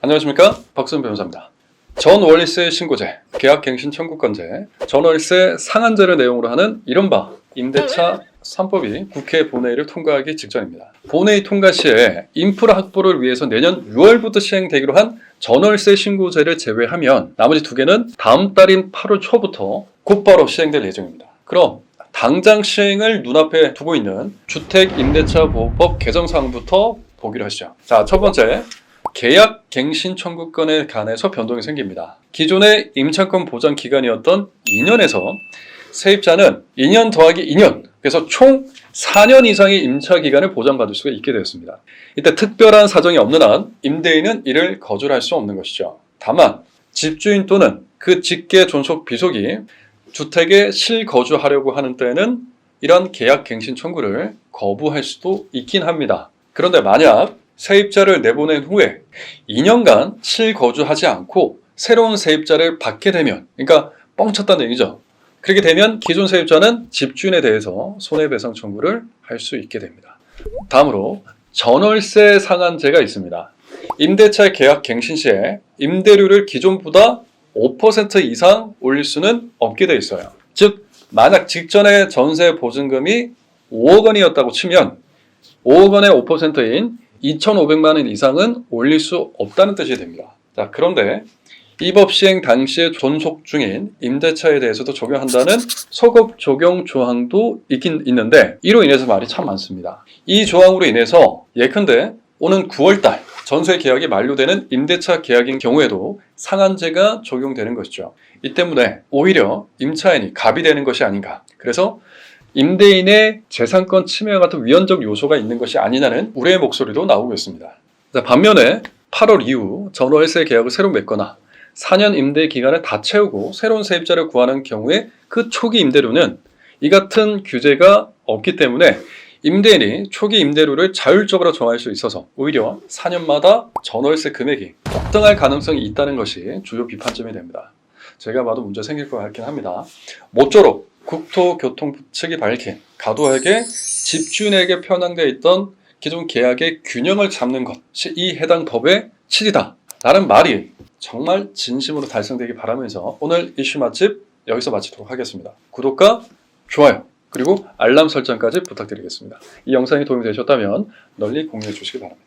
안녕하십니까, 박수현 변호사입니다. 전월세 신고제, 계약갱신 청구권제, 전월세 상한제를 내용으로 하는 이른바 임대차 3법이 국회 본회의를 통과하기 직전입니다. 본회의 통과 시에 인프라 확보를 위해서 내년 6월부터 시행되기로 한 전월세 신고제를 제외하면 나머지 두 개는 다음 달인 8월 초부터 곧바로 시행될 예정입니다. 그럼 당장 시행을 눈앞에 두고 있는 주택임대차보호법 개정사항부터 보기로 하시죠. 자, 첫 번째, 계약갱신 청구권에 관해서 변동이 생깁니다. 기존의 임차권 보장 기간이었던 2년에서 세입자는 2년 더하기 2년, 그래서 총 4년 이상의 임차 기간을 보장받을 수가 있게 되었습니다. 이때 특별한 사정이 없는 한 임대인은 이를 거절할 수 없는 것이죠. 다만 집주인 또는 그 직계 존속 비속이 주택에 실거주하려고 하는 때에는 이런 계약갱신 청구를 거부할 수도 있긴 합니다. 그런데 만약 세입자를 내보낸 후에 2년간 실거주하지 않고 새로운 세입자를 받게 되면, 그러니까 뻥쳤다는 얘기죠. 그렇게 되면 기존 세입자는 집주인에 대해서 손해배상 청구를 할 수 있게 됩니다. 다음으로 전월세 상한제가 있습니다. 임대차 계약 갱신 시에 임대료를 기존보다 5% 이상 올릴 수는 없게 되어 있어요. 즉, 만약 직전에 전세 보증금이 5억 원이었다고 치면 5억 원의 5%인 2,500만 원 이상은 올릴 수 없다는 뜻이 됩니다. 자, 그런데 이 법 시행 당시에 존속 중인 임대차에 대해서도 적용한다는 소급 적용 조항도 있긴 있는데, 이로 인해서 말이 참 많습니다. 이 조항으로 인해서 예컨대 오는 9월달 전세 계약이 만료되는 임대차 계약인 경우에도 상한제가 적용되는 것이죠. 이 때문에 오히려 임차인이 갑이 되는 것이 아닌가. 그래서 임대인의 재산권 침해와 같은 위헌적 요소가 있는 것이 아니냐는 우려의 목소리도 나오고 있습니다. 자, 반면에 8월 이후 전월세 계약을 새로 맺거나 4년 임대 기간을 다 채우고 새로운 세입자를 구하는 경우에 그 초기 임대료는 이 같은 규제가 없기 때문에 임대인이 초기 임대료를 자율적으로 정할 수 있어서 오히려 4년마다 전월세 금액이 폭등할 가능성이 있다는 것이 주요 비판점이 됩니다. 제가 봐도 문제 생길 것 같긴 합니다. 모쪼록 국토교통부 측이 밝힌 가도하게 집주인에게 편향되어 있던 기존 계약의 균형을 잡는 것이 이 해당 법의 취지다 라는 말이 정말 진심으로 달성되기 바라면서 오늘 이슈 맛집 여기서 마치도록 하겠습니다. 구독과 좋아요 그리고 알람 설정까지 부탁드리겠습니다. 이 영상이 도움이 되셨다면 널리 공유해 주시기 바랍니다.